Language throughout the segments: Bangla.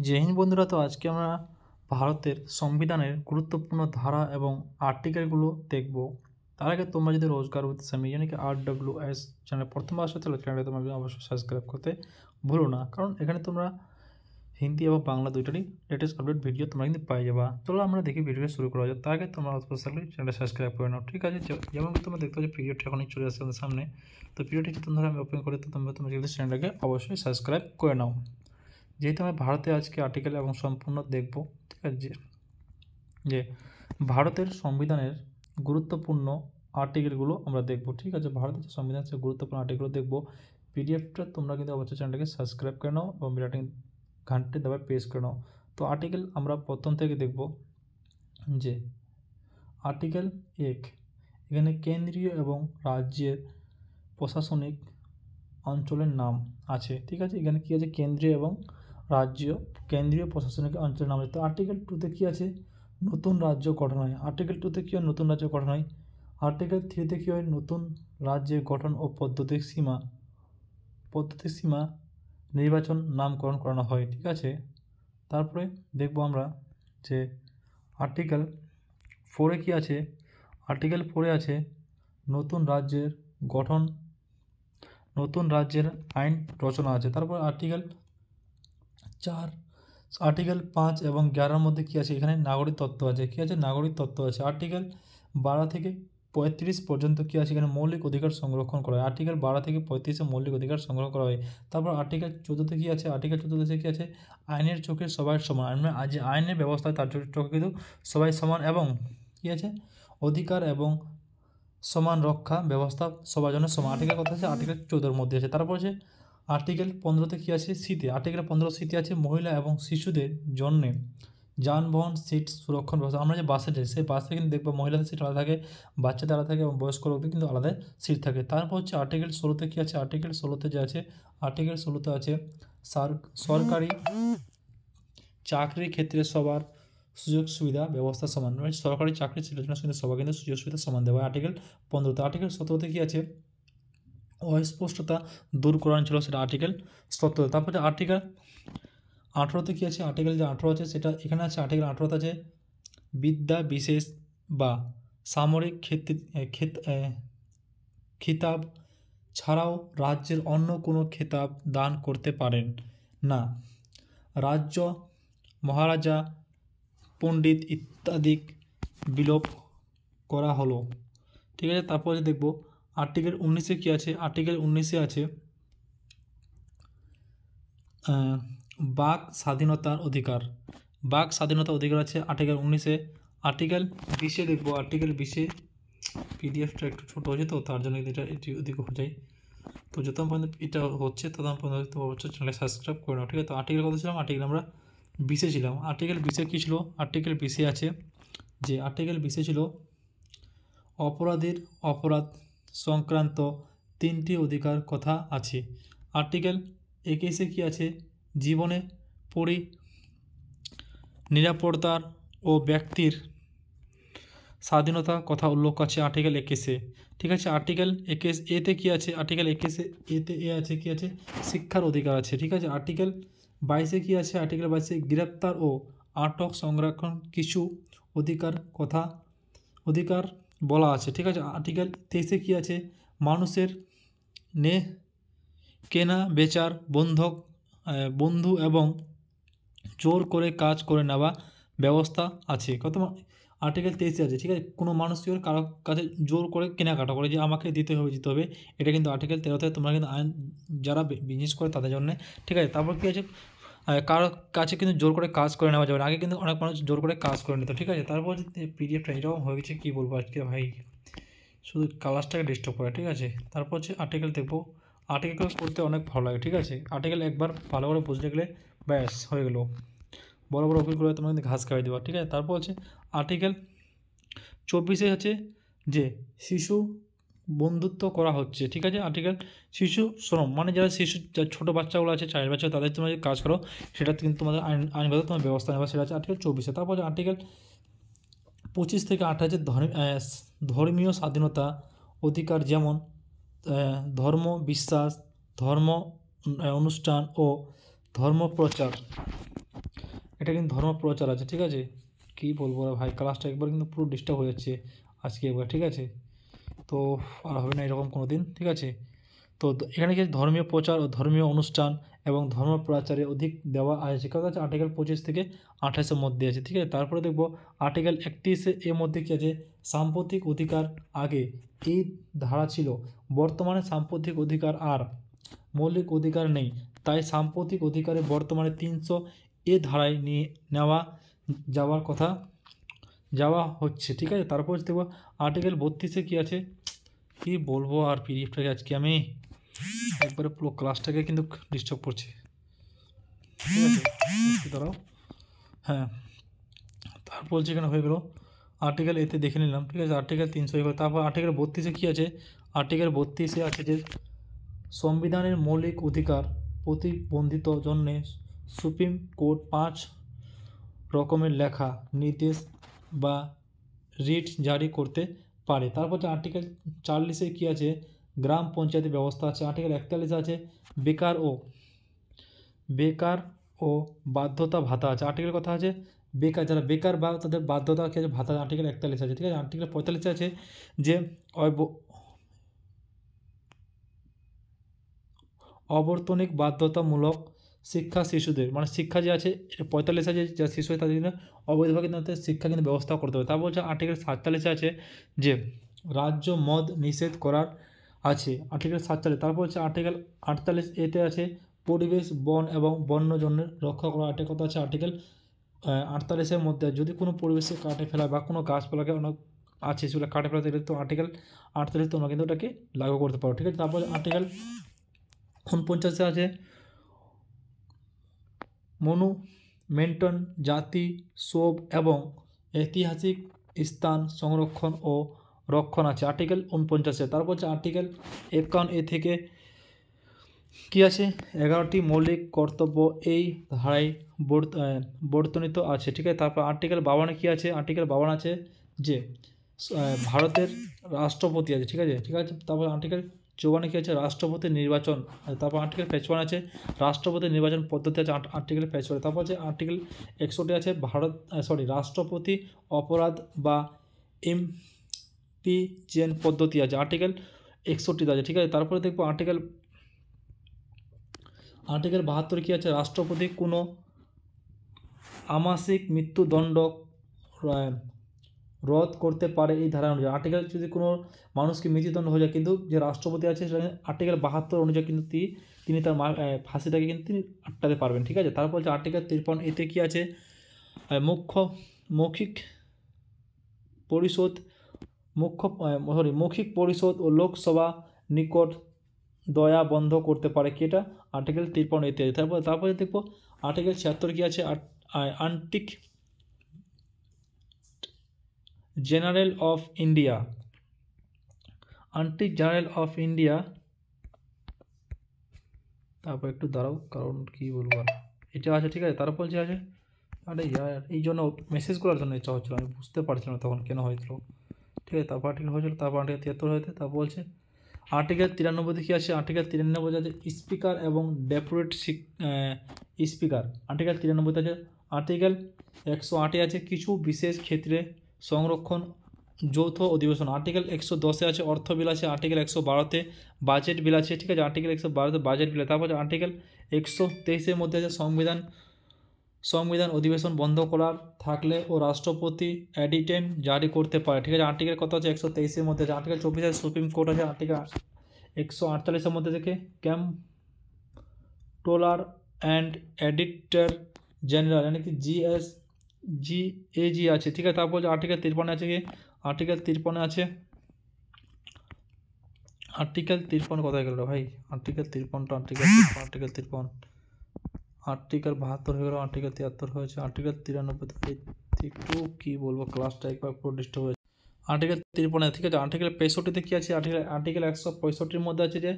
जय हिंद बंधुरा। तो आज के আমরা ভারতের সংবিধানের গুরুত্বপূর্ণ ধারা এবং আর্টিকেলগুলো দেখব। তার আগে তোমরা যদি রোজগার উইথ স্যামি यानी कि RWS চ্যানেল প্রথম আসো তাহলে চ্যানেলটা তোমরা অবশ্যই সাবস্ক্রাইব করতে ভুলো না, কারণ এখানে তোমরা হিন্দি এবং বাংলা দুইটারই লেটেস্ট আপডেট ভিডিও তোমরা কিন্তু পাই যাবা। চলো আমরা দেখি ভিডিওটা শুরু করা যাক। তার আগে তোমরা অবশ্যই চ্যানেলটা সাবস্ক্রাইব করে নাও, ঠিক আছে? যেমন তোমরা দেখতে পাচ্ছ ভিডিওটা এখনই চলে আসছে আমাদের সামনে। তো ভিডিওটি তোমরা আমি ওপেন করে তো তোমরা যদি চ্যানেলটাকে অবশ্যই সাবস্ক্রাইব করে নাও। যেহেতু আমরা ভারতে আজকে আর্টিকেল এবং সম্পূর্ণ দেখব, ঠিক আছে, যে ভারতের সংবিধানের গুরুত্বপূর্ণ আর্টিকেলগুলো আমরা দেখব, ঠিক আছে? ভারতের যে সংবিধানের যে গুরুত্বপূর্ণ আর্টিকেলগুলো দেখব। পিডিএফটা তোমরা কিন্তু অবশ্যই চ্যানেলটাকে সাবস্ক্রাইব করে নাও এবং ভিডিওটি ঘন্টে দেওয়ার প্রেস করে নাও। তো আর্টিকেল আমরা প্রথম থেকে দেখব। যে আর্টিকেল 1, এখানে কেন্দ্রীয় এবং রাজ্যের প্রশাসনিক অঞ্চলের নাম আছে, ঠিক আছে? এখানে কী আছে? কেন্দ্রীয় এবং রাজ্য কেন্দ্রীয় প্রশাসনিক অঞ্চলের নাম আছে। তো আর্টিকেল 2তে কী আছে? নতুন রাজ্য গঠন হয়। আর্টিকেল 2তে কী হয়? নতুন রাজ্য গঠন হয়। আর্টিকেল 3তে কী হয়? নতুন রাজ্যের গঠন ও পদ্ধতির সীমা নির্বাচন নামকরণ করানো হয়, ঠিক আছে? তারপরে দেখব আমরা যে আর্টিকেল 4-এ কী আছে? আর্টিকেল 4-এ আছে নতুন রাজ্যের গঠন, নতুন রাজ্যের আইন রচনা আছে। তারপর আর্টিকেল 4, আর্টিকেল 5 এবং 11-এর মধ্যে কী আছে? এখানে নাগরিক তত্ত্ব আছে। কী আছে? নাগরিক তত্ত্ব আছে। আর্টিকেল 12 থেকে 35 পর্যন্ত কী আছে? এখানে মৌলিক অধিকার সংরক্ষণ করা হয়। আর্টিকেল 12 থেকে 35-এ মৌলিক অধিকার সংরক্ষণ করা হয়। তারপর আর্টিকেল 14-তে কী আছে? আর্টিকেল 14-তে কী আছে? আইনের চোখে সবাই সমান। যে আইনের ব্যবস্থা তার চোখে কিন্তু সবাই সমান এবং কী আছে? অধিকার এবং সমান রক্ষা ব্যবস্থা সবার জন্য সমান। আর্টিকেল কথা আছে আর্টিকেল 14-এর মধ্যে আছে। তারপর আছে আর্টিকেল 15-তে কী আছে? সিতে আর্টিকেল 15 সিতে আছে মহিলা এবং শিশুদের জন্যে যানবাহন সিট সুরক্ষণ ব্যবস্থা। আমরা যে বাসে যাই সেই বাসে কিন্তু দেখবো মহিলাদের সিট আলাদা থাকে, বাচ্চাদের আলাদা থাকে এবং বয়স্ক লোকদের কিন্তু আলাদা সিট থাকে। তারপর হচ্ছে আর্টিকেল 16-তে কী আছে? আর্টিকেল 16-তে যে আছে আর্টিকেল 16-তে আছে সরকারি চাকরির ক্ষেত্রে সবার সুযোগ সুবিধা ব্যবস্থা সমান। সরকারি চাকরি ছেলের জন্য কিন্তু সবার কিন্তু সুযোগ সুবিধা সমান দেওয়া হয় আর্টিকেল 15-তে। আর্টিকেল 17-তে কী আছে? অস্পষ্টতা দূর করানো ছিল, সেটা আর্টিকেল 17। তারপরে আর্টিকেল 18-তে কী আছে? আর্টিকেল যে 18 আছে সেটা এখানে আছে। আর্টিকেল 18-তে আছে বিদ্যা বিশেষ বা সামরিক খিতাব ছাড়াও রাজ্যের অন্য কোনো খেতাব দান করতে পারেন না রাজ্য, মহারাজা, পণ্ডিত ইত্যাদি বিলোপ করা হলো, ঠিক আছে? তারপরে দেখব আর্টিকেল 19-এ কী আছে? আর্টিকেল 19-এ আছে বাক স্বাধীনতার অধিকার। বাক স্বাধীনতার অধিকার আছে আর্টিকেল 19-এ। আর্টিকেল 20-এ দেখব। আর্টিকেল 20-এ পিডিএফটা একটু ছোটো হয়েছে তো তার জন্য এটা ওদিকে হয়ে যায়। তো যতক্ষণ পর্যন্ত এটা হচ্ছে ততক্ষণ পর্যন্ত অবশ্যই চ্যানেলে সাবস্ক্রাইব করে নাও, ঠিক আছে? তো আর্টিকেল কত ছিলাম? আর্টিকেল আমরা 20-এ ছিলাম। আর্টিকেল 20-এ কী ছিল? আর্টিকেল 20-এ আছে যে আর্টিকেল 20-এ ছিল অপরাধীর অপরাধ সংক্রান্ত 3টি অধিকার কথা আছে। আর্টিকেল 21-এ কী আছে? জীবনে নিরাপত্তার ও ব্যক্তির স্বাধীনতা কথা উল্লেখ আছে আর্টিকেল 21-এ, ঠিক আছে? আর্টিকেল 21-এতে কী আছে? আর্টিকেল 21-এতে আছে কী আছে? শিক্ষার অধিকার আছে, ঠিক আছে? আর্টিকেল 22-এ কী আছে? আর্টিকেল 22-এ গ্রেপ্তার ও আটক সংরক্ষণ কিছু অধিকার বলা আছে, ঠিক আছে? আর্টিকেল 23-এ কী আছে? মানুষের কেনা বেচার বন্ধু এবং জোর করে কাজ করে নেওয়া ব্যবস্থা আছে। কত আর্টিকেল 23-এ আছে, ঠিক আছে? কোনো মানুষ কি কারো কাছে জোর করে কেনাকাটা করে যে আমাকে দিতে হবে, এটা কিন্তু আর্টিকেল 13-তে তোমরা কিন্তু আইন যারা বিজনেস করে তাদের জন্য, ঠিক আছে? তারপর কী আছে? কারো কাছে কিন্তু জোর করে কাজ করে নেওয়া যাবে না। আগে কিন্তু অনেক মানুষ জোর করে কাজ করে নিত, ঠিক আছে? তারপর পিডিএফটা এরকম হয়ে গেছে, কী বলবো আজকে ভাই, শুধু কালারটাকে ডিস্টার্ব করে, ঠিক আছে? তারপর হচ্ছে আর্টিকেল দেখবো। আর্টিকেল পড়তে অনেক ভালো লাগে, ঠিক আছে? আর্টিকেল একবার ভালো করে বুঝতে গেলে ব্যাস হয়ে গেলো, বড় বড় অফিসগুলো তোমরা কিন্তু ঘাস খাওয়াই দেওয়া, ঠিক আছে? তারপর হচ্ছে আর্টিকেল 24-এ হচ্ছে যে শিশু বন্ধুত্ব করা হচ্ছে, ঠিক আছে? আর্টিকেল শিশু শ্রম মানে যারা ছোটো বাচ্চাগুলো আছে, চাইল্ড বাচ্চা, তাদের তোমরা যদি কাজ করো সেটা কিন্তু তোমাদের আইনগত তোমার ব্যবস্থা নেওয়া, সেটা আছে আর্টিকেল 24-এ। তারপর আর্টিকেল 25 থেকে 28 ধর্মীয় স্বাধীনতা অধিকার, যেমন ধর্ম বিশ্বাস, ধর্ম অনুষ্ঠান ও ধর্মপ্রচার এটা কিন্তু ধর্ম প্রচার আছে, ঠিক আছে। কী বলবো ভাই, ক্লাসটা একবার কিন্তু পুরো ডিস্টার্ব হয়ে যাচ্ছে আজকে একবার, ঠিক আছে। তো আর হবে না এরকম কোনো দিন, ঠিক আছে। তো এখানে কি ধর্মীয় প্রচার ও ধর্মীয় অনুষ্ঠান এবং ধর্ম প্রচারে অধিক দেওয়া আছে, কথা আছে আর্টিকেল 25 থেকে 28-এর মধ্যে আছে, ঠিক আছে। তারপরে দেখবো আর্টিকেল 31 এর মধ্যে কী আছে, সাম্প্রতিক অধিকার। আগে এই ধারা ছিল, বর্তমানে সাম্প্রতিক অধিকার আর মৌলিক অধিকার নেই, তাই সাম্প্রতিক অধিকারে বর্তমানে 300 এ ধারায় নিয়ে নেওয়া যাওয়া হচ্ছে, ঠিক আছে। তারপর দেখবো আর্টিকেল 32-এ কী আছে, কী বলবো আর পিডিএফটাকে আজকে আমি একবারে পুরো ক্লাসটাকে কিন্তু ডিস্টার্ব করছে, ঠিক আছে। একটু দাঁড়াও, হ্যাঁ। তারপর যেখানে হয়ে গেলো আর্টিকেল এতে দেখে নিলাম, ঠিক আছে। আর্টিকেল 300 হয়ে গেলো। তারপর আর্টিকেল 32-এ কী আছে, আর্টিকেল 32-এ আছে যে সংবিধানের মৌলিক অধিকার প্রতিবন্ধিত জন্যে সুপ্রিম কোর্ট 5 রকমের লেখা নির্দেশ বা রিট জারি করতে পারে। তারপর যে আর্টিকেল 40-এ কী আছে, গ্রাম পঞ্চায়েতের ব্যবস্থা আছে। আর্টিকেল 41-এ আছে বেকার ও বাধ্যতা ভাতা আছে। আর্টিকেল কথা আছে বেকার, যারা বেকার বা তাদের বাধ্যতা কী আছে, ভাতা আর্টিকেল 41 আছে, ঠিক আছে। আর্টিকেল 45-এ আছে যে অবর্তনিক বাধ্যতামূলক শিক্ষা শিশুদের, মানে শিক্ষা যে আছে 45 আছে, যা শিশু হয় তাদের জন্য অবৈধভাবে কিন্তু শিক্ষা কিন্তু ব্যবস্থা করতে হবে। তারপর হচ্ছে আর্টিকেল 47 আছে যে রাজ্য মদ নিষেধ করার আছে, আর্টিকেল 47। তারপর হচ্ছে আর্টিকেল 48 এতে আছে পরিবেশ বন এবং বন্যজনের রক্ষা করা। আর্টিকেল কথা আছে আর্টিকেল 48-এর মধ্যে যদি কোনো পরিবেশে কাটে ফেলা বা কোনো গাছপালাকে অনেক আছে সেগুলো কাটে ফেলা, তো আর্টিকেল 48 তোমরা কিন্তু ওটাকে লাগু করতে পারো, ঠিক আছে। তারপর আর্টিকেল 49-এ আছে মনুমেন্টন জাতি শোভ এবং ঐতিহাসিক স্থান সংরক্ষণ ও রক্ষণ আছে, আর্টিকেল 49-এ। তারপর হচ্ছে আর্টিকেল 51 থেকে কী আছে, 11টি মৌলিক কর্তব্য এই ধারায় বর্ণিত আছে, ঠিক আছে। তারপর আর্টিকেল 52-এ কী আছে, আর্টিকেল 52 আছে যে ভারতের রাষ্ট্রপতি আছে, ঠিক আছে, ঠিক আছে। তারপর আর্টিকেল 54 কী আছে, রাষ্ট্রপতি নির্বাচন। তারপর আর্টিকেল 55 আছে রাষ্ট্রপতি নির্বাচন পদ্ধতি আছে, আর্টিকেল 55। তারপর আছে আর্টিকেল 61 আছে রাষ্ট্রপতি অপরাধ বা ইমপিচমেন্ট পদ্ধতি আছে, আর্টিকেল 61 আছে, ঠিক আছে। তারপরে দেখবো আর্টিকেল 72 কী আছে, রাষ্ট্রপতি কোনো আমাসিক মৃত্যুদণ্ড রদ করতে পারে এই ধারা অনুযায়ী। আর্টিকেল যদি কোনো মানুষকে মৃত্যুদণ্ড হয়ে যায়, কিন্তু যে রাষ্ট্রপতি আছে সেখানে আর্টিকেল 72 অনুযায়ী কিন্তু তিনি তার ফাঁসিটাকে কিন্তু তিনি আটকাতে পারবেন, ঠিক আছে। তারপর হচ্ছে আর্টিকেল 53 এতে কী আছে, মৌখিক পরিষদ ও লোকসভা নিকট দয়া বন্ধ করতে পারে কি, এটা আর্টিকেল 53 ইত্যাদি। তারপরে দেখবো আর্টিকেল 76 কী আছে, আন্টিক জেনারেল অফ ইন্ডিয়া, তারপর একটু দাঁড়াও কারণ কী বলবো আর এটা আছে, ঠিক আছে। তারপর যে আছে এই জন্য মেসেজ করার জন্য ইচ্ছা হচ্ছিলো, আমি বুঝতে পারছিলাম না তখন কেন হয়েছিল, ঠিক আছে। তারপর আর্টিকেল হয়েছিল, তারপর আর্টিকেল 73 হয়েছে। তারপর বলছে আর্টিকেল 93 কী আছে, আর্টিকেল 93 আছে স্পিকার এবং ডেপুটি স্পিকার, আর্টিকেল 93 আছে। আর্টিকেল 108 আছে কিছু বিশেষ ক্ষেত্রে সংরক্ষণ যৌথ অধিবেশন, আর্টিকেল 110 আছে অর্থ বিল আছে, আর্টিকেল 112-তে বাজেট বিল আছে, ঠিক আছে, আর্টিকেল 112-তে বাজেট বিল। তারপর আর্টিকেল 123-এর মধ্যে আছে সংবিধান অধিবেশন বন্ধ করার থাকলে ও রাষ্ট্রপতি অ্যাডিটেন্ট জারি করতে পারে, ঠিক আছে। আর্টিকেল কত আছে, 123-এর মধ্যে আছে। আর্টিকেল 24 আছে সুপ্রিম কোর্ট আছে, আর্টিকেল 148-এর মধ্যে থেকে কম্পট্রোলার অ্যান্ড এডিটর জেনারেল यानी कि GAG আছে, ঠিক আছে। তারপর আর্টিকেল 53 আছে কি, আর্টিকেল 53 আছে আর্টিকেল 53 কোথায় গেল ভাই, আর্টিকেল 53টা আর্টিকেল 53 আর্টিকেল 72 হয়ে গেল, আর্টিকেল 73 হয়েছে, আর্টিকেল 93 একটু কী বলবো ক্লাসটা একবার পুরো ডিস্টার্ব হয়েছে। আর্টিকেল 53, ঠিক আছে। আর্টিকেল 65-তে কী আছে, আর্টিকেল 165-এর মধ্যে আছে যে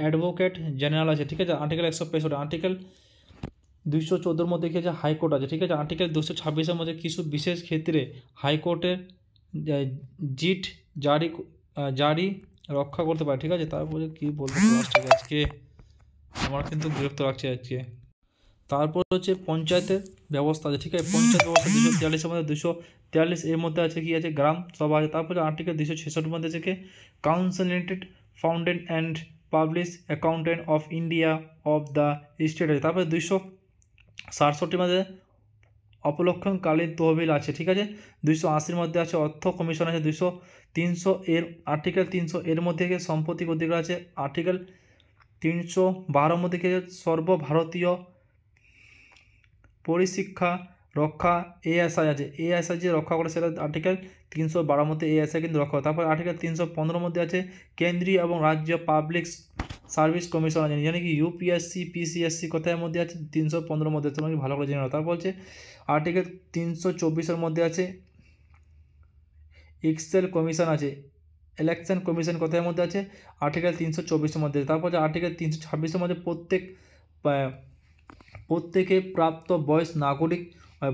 অ্যাডভোকেট জেনারেল আছে, ঠিক আছে, আর্টিকেল 165। আর্টিকেল 214-এর মধ্যে কী আছে, হাইকোর্ট আছে, ঠিক আছে। আর্টিকেল 226-এর মধ্যে কিছু বিশেষ ক্ষেত্রে হাইকোর্টের জিট জারি রক্ষা করতে পারে, ঠিক আছে। তারপরে কী বলবো ক্লাসটাকে আজকে আমার কিন্তু বিরক্ত লাগছে আজকে। তারপর হচ্ছে পঞ্চায়েতের ব্যবস্থা আছে, ঠিক আছে। পঞ্চায়েত ব্যবস্থা 243-এর মধ্যে 243 এর মধ্যে আছে কি আছে, গ্রাম সভা আছে। তারপরে আর্টিকেল 266 মধ্যে আছে কি, consolidated fund and public accountant of India of the state আছে। তারপরে 267 মধ্যে অপলক্ষণকালীন তহবিল আছে, ঠিক আছে। 280-র মধ্যে আছে অর্থ কমিশন আছে। 300 এর আর্টিকেল 300 এর মধ্যে সম্পত্তি অধিকার আছে। আর্টিকেল 312 মধ্যে কি সর্বভারতীয় পরিশিক্ষা রক্ষা এএসআই আছে। এএসআই যে রক্ষা করে সেটা আর্টিকেল 312 মধ্যে এএসআই কিন্তু রক্ষা করে। তারপর আর্টিকেল 315 মধ্যে আছে কেন্দ্রীয় এবং রাজ্য পাবলিক সার্ভিস কমিশন আছে, জানি কি ইউপিএসসি পিসিএসসি কোথায় মধ্যে আছে 315 মধ্যে, তোমরা কি ভালো করে জেনে নাও। তারপর হচ্ছে আর্টিকেল 324-এর মধ্যে আছে এক্সেল কমিশন আছে। ইলেকশন কমিশন কোথায় মধ্যে আছে, আর্টিকেল 324-এর মধ্যে। তারপর হচ্ছে আর্টিকেল 326-এর মধ্যে প্রত্যেকে প্রাপ্ত বয়স নাগরিক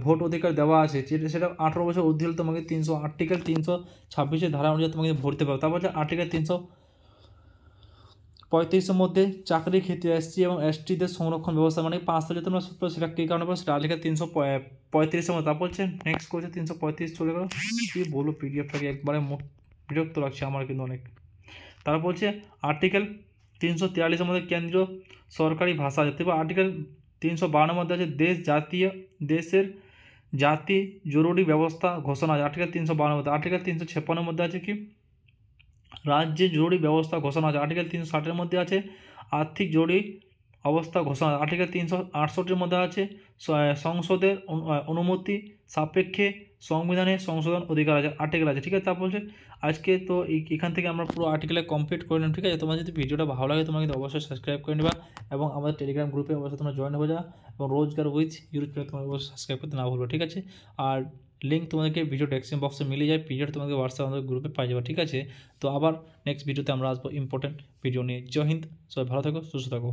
ভোট অধিকার দেওয়া আছে, সেটা 18 বছর ঊর্ধ্বে হলে তোমাকে আর্টিকেল 326-এর ধারা অনুযায়ী তোমাকে ভরতে পারবে। তারপর হচ্ছে আর্টিকেল 335-এর মধ্যে চাকরির ক্ষেত্রে এসসি এবং এসটিদের সংরক্ষণ ব্যবস্থা, মানে 5 সালে তোমরা সূত্র সেটা কী কারণে পাবো, সেটা আর্টিকেল 335-এর মধ্যে। তারপর হচ্ছে নেক্সট করছে 335 চলে গেল, কী বলবো পিডিএফটাকে একবারে বিরক্ত লাগছে আমার কিন্তু অনেক। তারপর হচ্ছে আর্টিকেল 343-এর মধ্যে কেন্দ্রীয় সরকারি ভাষা আছে। তারপর আর্টিকেল 352-এর মধ্যে আছে দেশের জাতি জরুরি ব্যবস্থা ঘোষণা আছে, আর্টিকেল 352-এর মধ্যে। আর্টিকেল 356-এর মধ্যে আছে কি, রাজ্যে জরুরি ব্যবস্থা ঘোষণা আছে। আর্টিকেল 360-এর মধ্যে আছে আর্থিক জরুরি অবস্থা ঘোষণা। আর্টিকেল 368-এর মধ্যে আছে সংসদের অনুমতি সাপেক্ষে সংবিধানে সংশোধন অধিকার আছে, আর্টিকেল আছে, ঠিক আছে। তারপর হচ্ছে আজকে তো এখান থেকে আমরা পুরো আর্টিকেলে কমপ্লিট করে নিলাম, ঠিক আছে। তোমার যদি ভিডিওটা ভালো লাগে তোমরা কিন্তু অবশ্যই সাবস্ক্রাইব করে নেবা এবং আমাদের টেলিগ্রাম গ্রুপে অবশ্যই তোমরা জয়েন হয়ে যাও এবং রোজগার উইথ ইউরোপ তোমরা অবশ্যই সাবস্ক্রাইব করতে না ভুলবে, ঠিক আছে। আর লিঙ্ক তোমাদেরকে ভিডিও ডেসক্রিপশন বক্সে মিলে যায়, পিডিএফ তোমাদের হোয়াটসঅ্যাপ আমাদের গ্রুপে পাই যাবে, ঠিক আছে। তো আবার নেক্সট ভিডিওতে আমরা আসবো ইম্পর্টেন্ট ভিডিও নিয়ে। জয় হিন্দ, সবাই ভালো থাকো, সুস্থ থাকো।